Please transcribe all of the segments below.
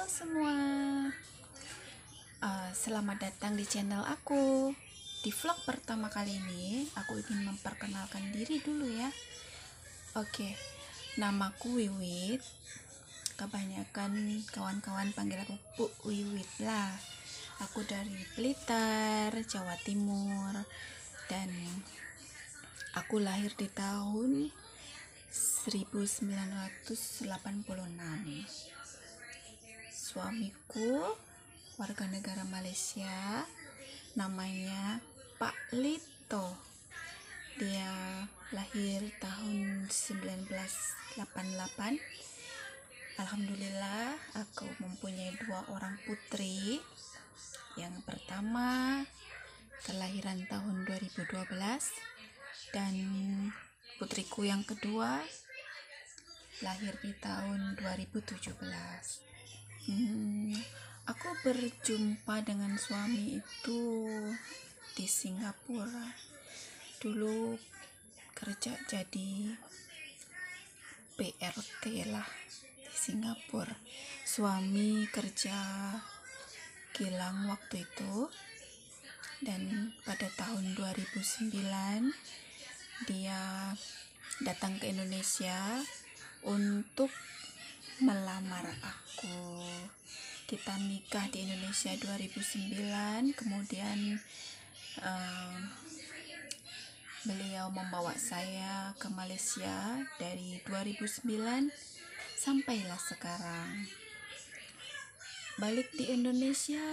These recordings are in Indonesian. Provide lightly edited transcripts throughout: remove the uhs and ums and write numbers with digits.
semua, selamat datang di channel aku. Di vlog pertama kali ini, aku ingin memperkenalkan diri dulu ya. Oke, namaku Wiwit. Kebanyakan kawan-kawan panggil aku Bu Wiwit lah. Aku dari Blitar, Jawa Timur, dan aku lahir di tahun 1986. Suamiku warga negara Malaysia, namanya Pak Lito. Dia lahir tahun 1988. Alhamdulillah, aku mempunyai 2 orang putri. Yang pertama kelahiran tahun 2012 dan putriku yang kedua lahir di tahun 2017. Aku berjumpa dengan suami itu di Singapura. Dulu kerja jadi PRT lah di Singapura. Suami kerja kilang waktu itu, dan pada tahun 2009 dia datang ke Indonesia untuk melamar aku. Kita nikah di Indonesia 2009, kemudian beliau membawa saya ke Malaysia dari 2009 sampailah sekarang. Balik di Indonesia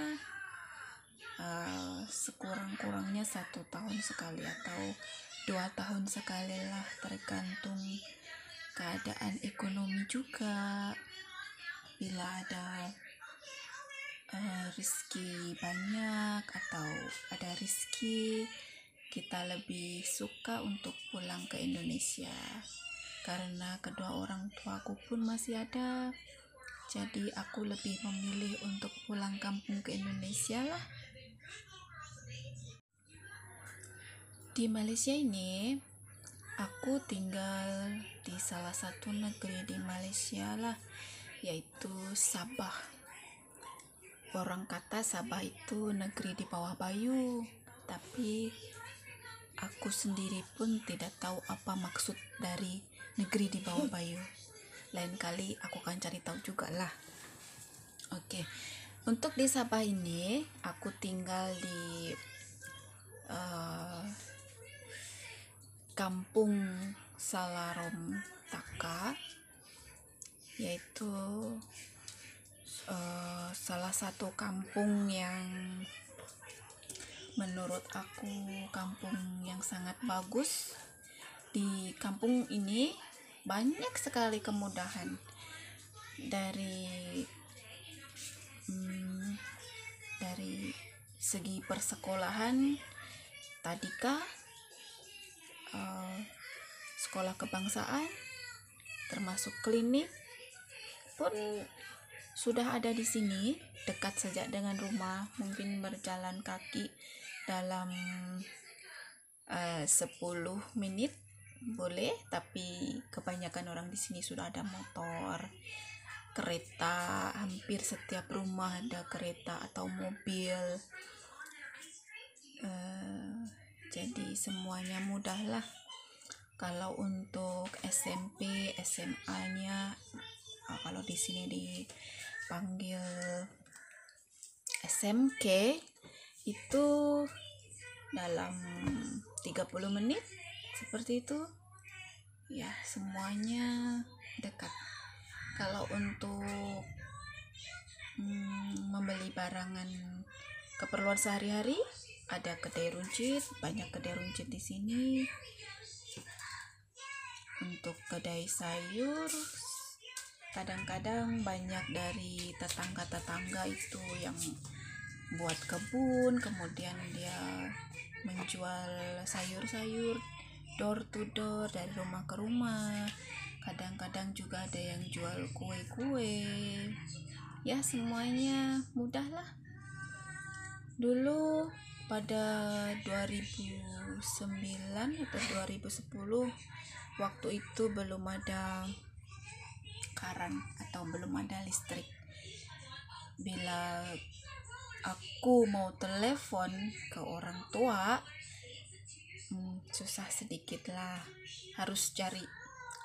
sekurang-kurangnya 1 tahun sekali atau 2 tahun sekali lah, tergantung keadaan ekonomi juga. Bila ada rezeki banyak atau ada rezeki, kita lebih suka untuk pulang ke Indonesia karena kedua orang tuaku pun masih ada. Jadi aku lebih memilih untuk pulang kampung ke Indonesia lah. Di Malaysia ini aku tinggal di salah satu negeri di Malaysia lah, yaitu Sabah. Orang kata Sabah itu negeri di bawah bayu, tapi aku sendiri pun tidak tahu apa maksud dari negeri di bawah bayu. Lain kali aku akan cari tahu juga lah. Oke, untuk di Sabah ini aku tinggal di Kampung Salarom Taka, yaitu salah satu kampung yang menurut aku kampung yang sangat bagus. Di kampung ini banyak sekali kemudahan dari segi persekolahan, tadika, sekolah kebangsaan, termasuk klinik pun sudah ada di sini, dekat saja dengan rumah. Mungkin berjalan kaki dalam 10 menit boleh, tapi kebanyakan orang di sini sudah ada motor, kereta. Hampir setiap rumah ada kereta atau mobil. Jadi semuanya mudah lah. Kalau untuk SMP, SMA, kalau di sini dipanggil SMK, itu dalam 30 menit seperti itu ya, semuanya dekat. Kalau untuk membeli barangan keperluan sehari-hari, ada kedai runcit, banyak kedai runcit di sini. Untuk kedai sayur, kadang-kadang banyak dari tetangga-tetangga itu yang buat kebun, kemudian dia menjual sayur-sayur door to door, dari rumah ke rumah. Kadang-kadang juga ada yang jual kue-kue. Ya, semuanya mudah lah. Dulu pada 2009 atau 2010, waktu itu belum ada karan atau belum ada listrik. bila aku mau telepon ke orang tua, susah sedikit lah, harus cari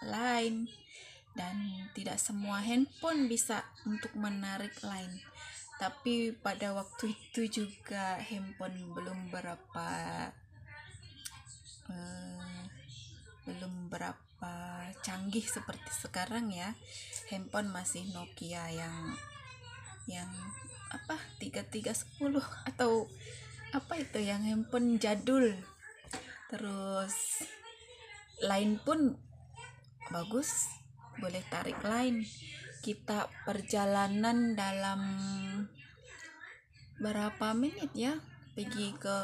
line, dan tidak semua handphone bisa untuk menarik line. Tapi pada waktu itu juga handphone belum berapa canggih seperti sekarang ya. Handphone masih Nokia yang 3310 atau apa itu, yang handphone jadul. Terus line pun bagus, boleh tarik line. Kita perjalanan dalam berapa menit ya, pergi ke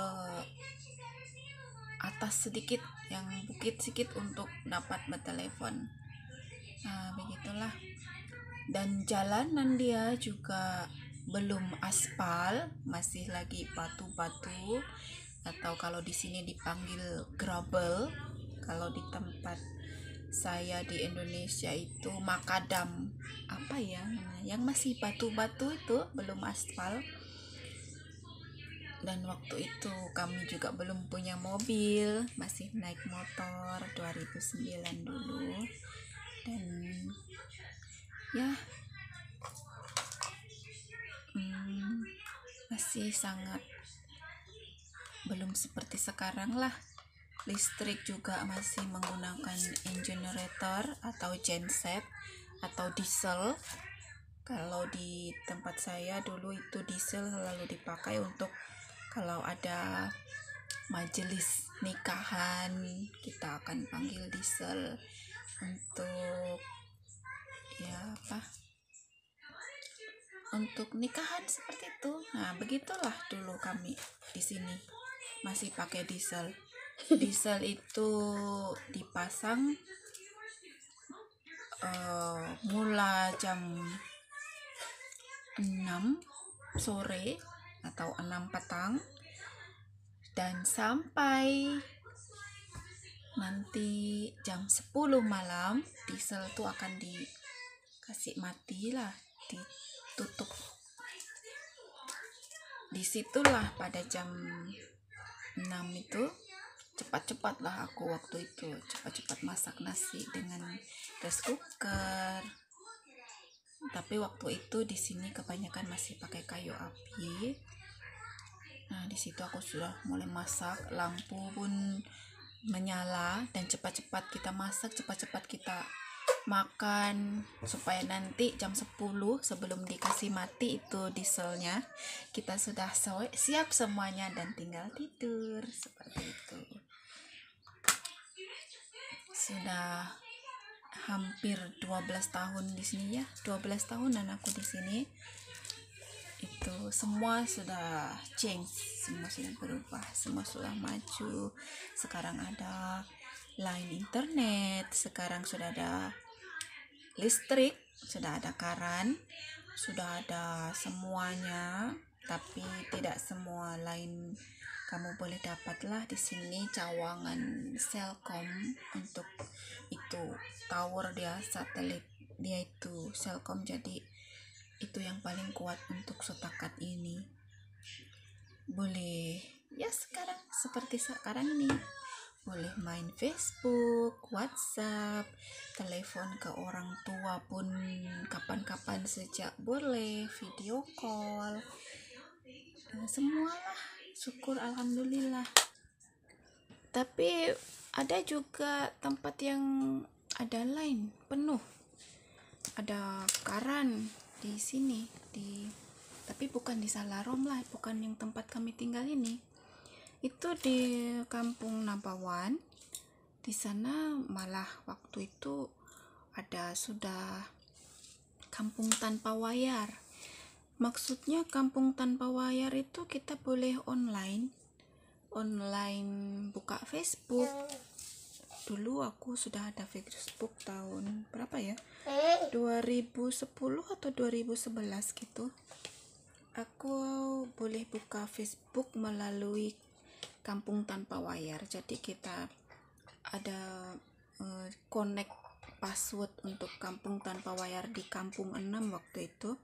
atas sedikit, yang bukit sedikit untuk dapat bertelepon. Begitulah. Dan jalanan dia juga belum aspal, masih lagi batu-batu, atau kalau di sini dipanggil gravel. Kalau di tempat saya di Indonesia itu makadam, apa ya namanya, yang masih batu-batu itu, belum aspal. Dan waktu itu kami juga belum punya mobil, masih naik motor 2009 dulu. Dan ya masih sangat belum seperti sekarang lah. Listrik juga masih menggunakan generator atau genset atau diesel. Kalau di tempat saya dulu itu diesel selalu dipakai untuk kalau ada majelis nikahan, kita akan panggil diesel untuk untuk nikahan seperti itu. Begitulah dulu kami di sini masih pakai diesel. Diesel itu dipasang mula jam 6 sore atau 6 petang, dan sampai nanti jam 10 malam diesel itu akan dikasih mati lah, ditutup. Disitulah pada jam 6 itu cepat-cepat lah aku waktu itu cepat-cepat masak nasi dengan rice cooker. Tapi waktu itu di sini kebanyakan masih pakai kayu api. Di situ aku sudah mulai masak, lampu pun menyala, dan cepat-cepat kita masak, cepat-cepat kita makan, supaya nanti jam 10 sebelum dikasih mati itu dieselnya, kita sudah siap semuanya dan tinggal tidur. Seperti itu. Sudah hampir 12 tahun di sini ya, 12 tahunan aku di sini. Itu semua sudah change, semua sudah berubah, semua sudah maju. Sekarang ada line internet, sekarang sudah ada listrik, sudah ada karan, sudah ada semuanya. Tapi tidak semua line kamu boleh dapatlah di sini. Cawangan Selkom untuk itu tower dia, satelit dia itu Selkom, jadi itu yang paling kuat untuk setakat ini. Boleh ya sekarang seperti sekarang ini, boleh main Facebook, WhatsApp, telepon ke orang tua pun kapan-kapan sejak boleh, video call, semualah, syukur alhamdulillah. Tapi ada juga tempat yang ada line penuh, ada karan di sini, tapi bukan di Salarom lah, bukan yang tempat kami tinggal ini. Itu di Kampung Nabawan. Di sana malah waktu itu ada sudah kampung tanpa wayar. Maksudnya kampung tanpa wayar itu kita boleh online buka Facebook. Dulu aku sudah ada Facebook tahun berapa ya, 2010 atau 2011 gitu. Aku boleh buka Facebook melalui kampung tanpa wayar. Jadi kita ada connect password untuk kampung tanpa wayar di Kampung 6 waktu itu.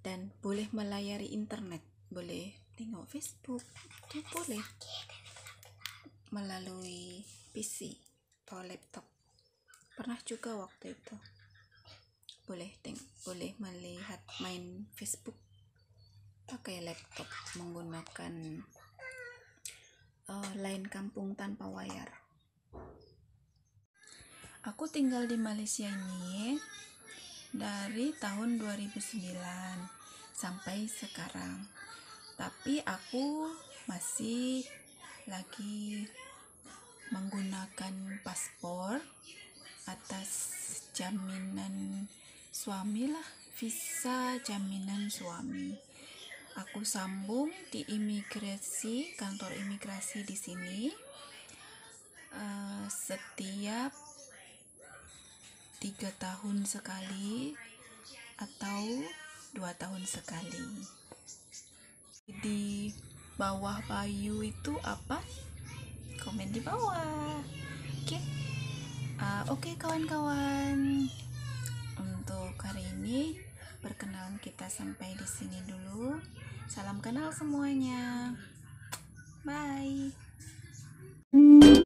dan boleh melayari internet, boleh tengok Facebook, itu boleh melalui PC atau laptop. Pernah juga waktu itu boleh melihat main Facebook pakai laptop menggunakan line kampung tanpa wayar. Aku tinggal di Malaysia ini dari tahun 2009 sampai sekarang, tapi aku masih lagi menggunakan paspor atas jaminan suami lah, visa jaminan suami. Aku sambung di kantor imigrasi di sini setiap 3 tahun sekali atau 2 tahun sekali. Di bawah Bayu itu apa? Komen di bawah. Oke kawan-kawan, untuk hari ini perkenalan kita sampai di sini dulu. Salam kenal semuanya. Bye.